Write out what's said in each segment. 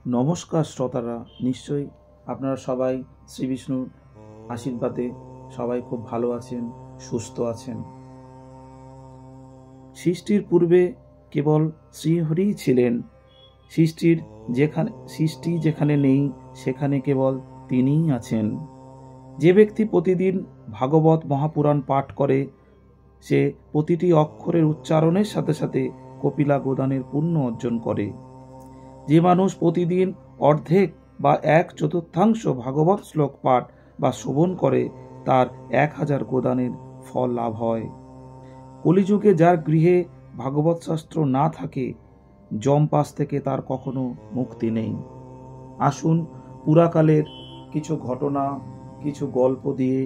নমস্কার শ্রোতারা, নিশ্চয়ই আপনারা সবাই শ্রী বিষ্ণুর আশীর্বাদে সবাই খুব ভালো আছেন, সুস্থ আছেন। সৃষ্টির পূর্বে কেবল শ্রীহরিই ছিলেন। সৃষ্টি যেখানে নেই সেখানে কেবল তিনিই আছেন। যে ব্যক্তি প্রতিদিন ভাগবত মহাপুরাণ পাঠ করে সে প্রতিটি অক্ষরের উচ্চারণের সাথে সাথে কপিলা গোদানের পুণ্য অর্জন করে। যে মানুষ প্রতিদিন অর্ধেক বা 1/4 ভাগবত শ্লোক পাঠ বা শ্রবণ করে তার 1000 গোদানের ফল লাভ হয়। কলিযুগে যার গৃহে ভাগবত শাস্ত্র না থাকে যমপাশ থেকে তার কখনো মুক্তি নেই। আসুন পুরাকালের কিছু ঘটনা, কিছু গল্প দিয়ে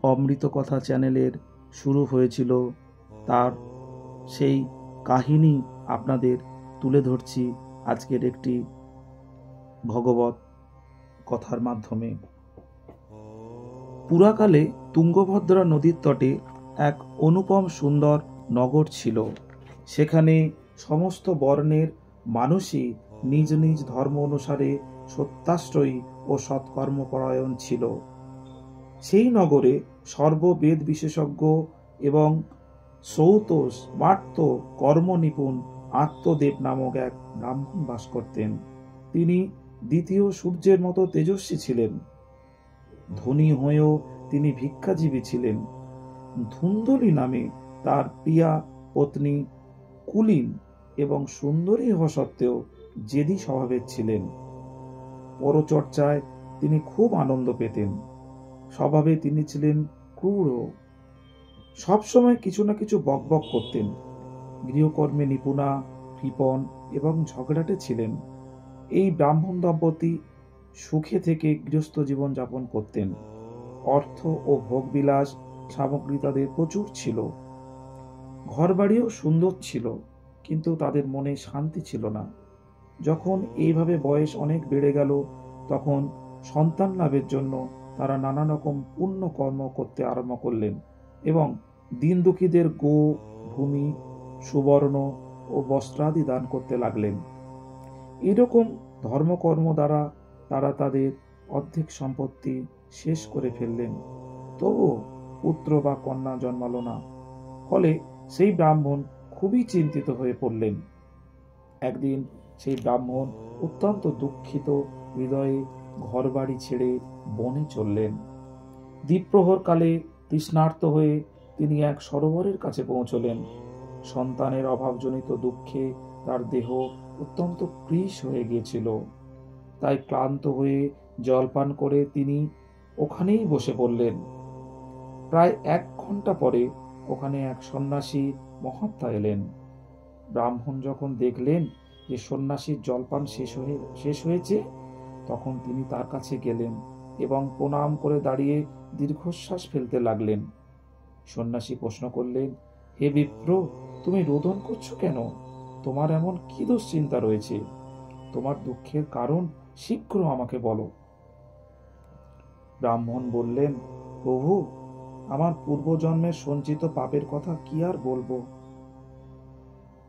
অমৃত কথা চ্যানেলের শুরু হয়েছিল, তার সেই কাহিনী আপনাদের তুলে ধরছি আজকের একটি ভগবত কথার মাধ্যমে। পুরাকালে তুঙ্গভদ্রা নদীর তটে এক অনুপম সুন্দর নগর ছিল। সেখানে সমস্ত বর্ণের মানুষই নিজ নিজ ধর্ম অনুসারে সত্যাশ্রয়ী ও সৎকর্মপরায়ণ ছিল। সেই নগরে সর্ববেদ বিশেষজ্ঞ এবং শ্রৌত স্মার্ত কর্মনিপুণ আত্মদেব নামক এক ব্রাহ্মণ বাস করতেন। তিনি দ্বিতীয় সূর্যের মতো তেজস্বী ছিলেন। ধনী হয়েও তিনি ভিক্ষাজীবী ছিলেন। ধুন্দলী নামে তার প্রিয়া পত্নী কুলীন এবং সুন্দরী হওয়া সত্ত্বেও জেদি স্বভাবের ছিলেন। পরচর্চায় তিনি খুব আনন্দ পেতেন। স্বভাবে তিনি ছিলেন ক্রূর, সবসময় কিছু না কিছু বকবক করতেন। গৃহকর্মে নিপুণা, কৃপণ এবং ঝগড়াটে ছিলেন। এই ব্রাহ্মণ দম্পতি সুখে থেকে গৃহস্থ জীবন যাপন করতেন। অর্থ ও ভোগবিলাস সামগ্রী তাদের প্রচুর ছিল। ঘরবাড়িও সুন্দর ছিল, কিন্তু তাদের মনে শান্তি ছিল না। যখন এইভাবে বয়স অনেক বেড়ে গেল তখন সন্তান লাভের জন্য তারা নানা রকম পুণ্য কর্ম করতে আরম্ভ করলেন এবং দিন দুঃখীদের গো, ভূমি, সুবর্ণ ও বস্ত্রাদি দান করতে লাগলেন। এরকম ধর্মকর্ম দ্বারা তারা তাদের অর্ধেক সম্পত্তি শেষ করে ফেললেন, তবু পুত্র বা কন্যা জন্মালো না। ফলে সেই ব্রাহ্মণ খুবই চিন্তিত হয়ে পড়লেন। একদিন সেই ব্রাহ্মণ অত্যন্ত দুঃখিত হৃদয়ে ঘরবাড়ি ছেড়ে বনে চললেন। দ্বীপ্রহর কালে তৃষ্ণার্ত হয়ে তিনি এক সরোবরের কাছে পৌঁছলেন। সন্তানের অভাবজনিত দুঃখে তার দেহ অত্যন্ত কৃশ হয়ে গিয়েছিল। তাই ক্লান্ত হয়ে জলপান করে তিনি ওখানেই বসে পড়লেন। প্রায় 1 ঘন্টা পরে ওখানে এক সন্ন্যাসী মহাত্মা এলেন। ব্রাহ্মণ যখন দেখলেন যে সন্ন্যাসীর জলপান শেষ হয়েছে তখন তিনি তার কাছে গেলেন এবং প্রণাম করে দাঁড়িয়ে দীর্ঘশ্বাস ফেলতে লাগলেন। সন্ন্যাসী প্রশ্ন করলেন, হে বিপ্র, তুমি রোদন করছো কেন? তোমার এমন কি দুশ্চিন্তা রয়েছে? তোমার দুঃখের কারণ শীঘ্র আমাকে বলো। ব্রাহ্মণ বললেন, প্রভু, আমার পূর্বজন্মের সঞ্চিত পাপের কথা কি আর বলবো।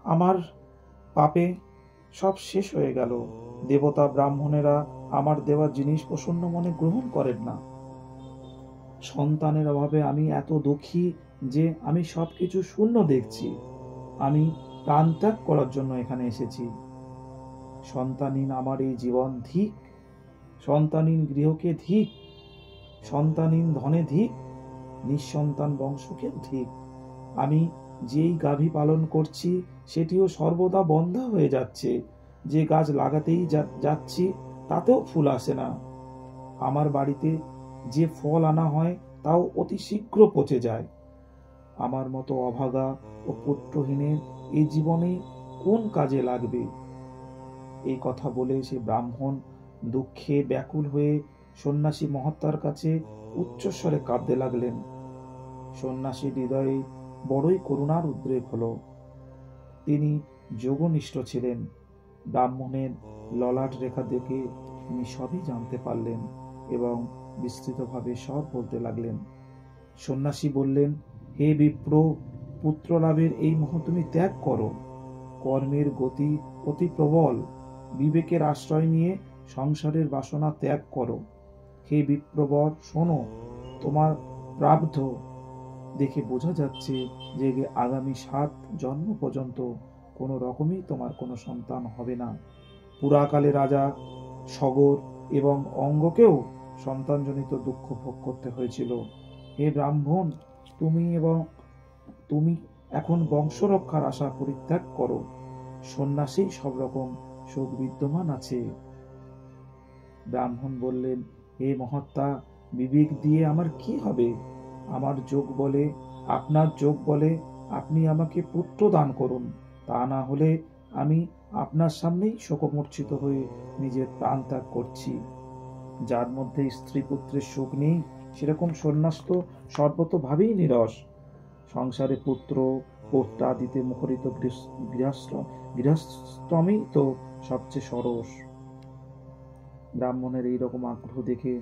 আমার পাপে সব শেষ হয়ে গেল। দেবতা ব্রাহ্মণেরা আমার দেওয়া জিনিস প্রসন্ন মনে গ্রহণ করেন না। সন্তানের অভাবে আমি এত দুঃখী যে আমি সবকিছু শূন্য দেখছি। আমি প্রাণত্যাগ করার জন্য এখানে এসেছি। সন্তানহীন আমার এই জীবন ধিক, সন্তানহীন গৃহকে ধিক, সন্তানহীন ধনে ধিক, নিঃসন্তান বংশকে ধিক। আমি যেই গাভী পালন করছি সেটিও সর্বদা বন্ধা হয়ে যাচ্ছে। যে গাছ লাগাতেই যাচ্ছি তাতেও ফুল আসে না। আমার বাড়িতে যে ফল আনা হয় তাও অতি শীঘ্র পচে যায়। আমার মতো অভাগা ও পুত্রহীনের এই জীবনে কোন কাজে লাগবে? এই কথা বলে সে ব্রাহ্মণ দুঃখে ব্যাকুল হয়ে সন্ন্যাসী মহাত্মার কাছে উচ্চস্বরে কাঁদতে লাগলেন। সন্ন্যাসীর হৃদয়ে বড়ই করুণার উদ্রেক হলো। তিনি যোগনিষ্ঠ ছিলেন। ব্রাহ্মণের ললাট রেখা দেখে তিনি সবই জানতে পারলেন এবং বিস্তৃতভাবে সব বলতে লাগলেন। সন্ন্যাসী বললেন, হে বিপ্র, পুত্র লাভের এই মোহ তুমি ত্যাগ করো। কর্মের গতি অতি প্রবল। বিবেকের আশ্রয় নিয়ে সংসারের বাসনা ত্যাগ করো। হে বিপ্রবর, শোনো, তোমার প্রারব্ধ দেখে বোঝা যাচ্ছে যে আগামী 7 জন্ম পর্যন্ত কোনো রকমই তোমার কোনো সন্তান হবে না। পুরাকালে রাজা সগর এবং অঙ্গকেও সন্তানজনিত দুঃখ ভোগ করতে হয়েছিল। হে ব্রাহ্মণ, তুমি এখন বংশরক্ষার আশা পরিত্যাগ করো। সন্ন্যাসী সব রকম সুখ বিদ্যমান আছে। ব্রাহ্মণ বললেন, হে মহাত্মা, বিবেক দিয়ে আমার কি হবে? আমার যোগ বলে, আপনার যোগ বলে আপনি আমাকে পুত্র দান করুন, তা না হলে আমি আপনার সামনেই শোকমূর্ছিত হয়ে নিজের প্রাণ ত্যাগ করছি। যার মধ্যে স্ত্রী পুত্রের সুখ নেই, সেরকম সন্ন্যাস তো সর্বতোভাবেই নিরস। সংসারে পুত্র পৌত্রাদিতে মুখরিত গৃহস্থমই তো সবচেয়ে সরস। ব্রাহ্মণের এইরকম আগ্রহ দেখে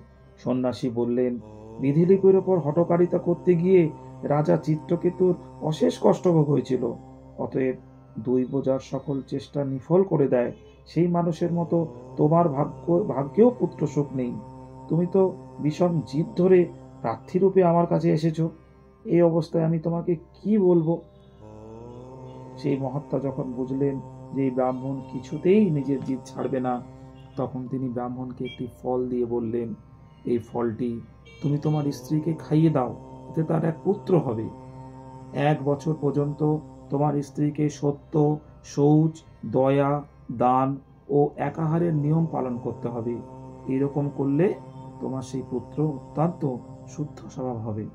সন্ন্যাসী বললেন, বিধিলিপির ওপর হঠকারিতা করতে গিয়ে রাজা চিত্রকেতুর অশেষ কষ্টভোগ হয়েছিল। অতএব দৈব যার সকল চেষ্টা নিফল করে দেয়, সেই মানুষের মতো তোমার ভাগ্যেও পুত্র সুখ নেই। তুমি তো বিষম জিদ ধরে প্রার্থীরূপে আমার কাছে এসেছো। এই অবস্থায় আমি তোমাকে কি বলবো? সেই মহাত্মা যখন বুঝলেন যে এই ব্রাহ্মণ কিছুতেই নিজের জিদ ছাড়বে না, তখন তিনি ব্রাহ্মণকে একটি ফল দিয়ে বললেন, এই ফলটি তুমি তোমার স্ত্রীকে খাইয়ে দাও, এতে তার এক পুত্র হবে। 1 বছর পর্যন্ত তোমার স্ত্রীকে সত্য, শৌচ, দয়া, দান ও একাহারের নিয়ম পালন করতে হবে। এরকম করলে তোমার সেই পুত্র অত্যন্ত শুদ্ধ স্বভাব হবে।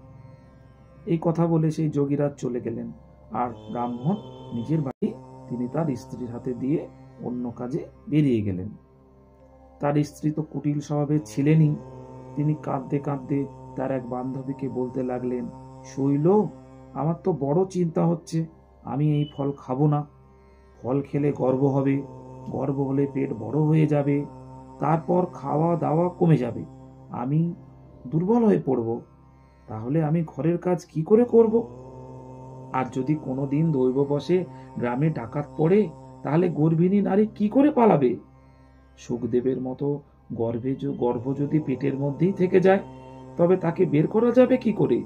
এই কথা বলে সেই যোগীরাজ চলে গেলেন, আর ব্রাহ্মণ নিজের বাড়ি তিনি তার স্ত্রীর হাতে দিয়ে অন্য কাজে বেরিয়ে গেলেন। তার স্ত্রী তো কুটিল স্বভাবের ছিলেনই। তিনি কাঁদতে কাঁদতে তার এক বান্ধবীকে বলতে লাগলেন, শৈল, আমার তো বড় চিন্তা হচ্ছে, আমি এই ফল খাবো না। ফল খেলে গর্ব হবে, গর্ব হলে পেট বড় হয়ে যাবে, তারপর খাওয়া দাওয়া কমে যাবে, আমি দুর্বল হয়ে পড়ব। তাহলে আমি ঘরের কাজ কি করে করব? আর যদি কোনোদিন দৈববশে গ্রামে ডাকাত পড়ে, তাহলে গর্ভিণী নারী কি করে পালাবে? সুখদেবের মতো গর্ভ যদি পেটের মধ্যেই থেকে যায়, তবে তাকে বের করা যাবে কি করে?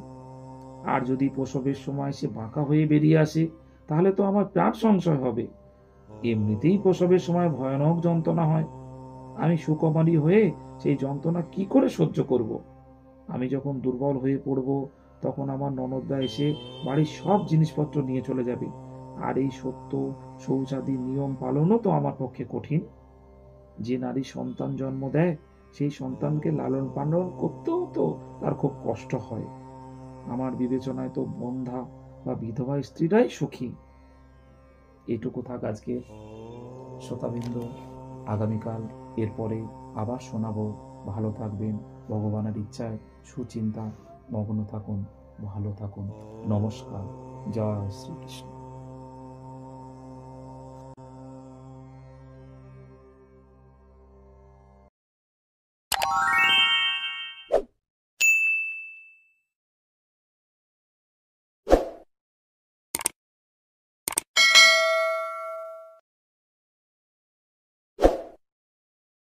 আর যদি প্রসবের সময় সে বাঁকা হয়ে বেরিয়ে আসে, তাহলে তো আমার প্রাণ সংশয় হবে। এমনিতেই প্রসবের সময় ভয়ানক যন্ত্রণা হয়, আমি সুকুমারী হয়ে সেই যন্ত্রণা কি করে সহ্য করব? আমি যখন দুর্বল হয়ে পড়ব, তখন আমার ননদরা এসে বাড়ির সব জিনিসপত্র নিয়ে চলে যাবে, আর এই সত্য শৌচাদি নিয়ম পালনও তো আমার পক্ষে কঠিন। যে নারী সন্তান জন্ম দেয়, সেই সন্তানকে লালন পালন করতেও তো তার খুব কষ্ট হয়। আমার বিবেচনায় তো বন্ধা বা বিধবা স্ত্রীরাই সুখী। এটুকু থাক আজকে শ্রোতাবৃন্দ, আগামীকাল এরপরে আবার শোনাবো। ভালো থাকবেন, ভগবানের ইচ্ছায় সুচিন্তা মগ্ন থাকুন, ভালো থাকুন। নমস্কার, জয় শ্রীকৃষ্ণ।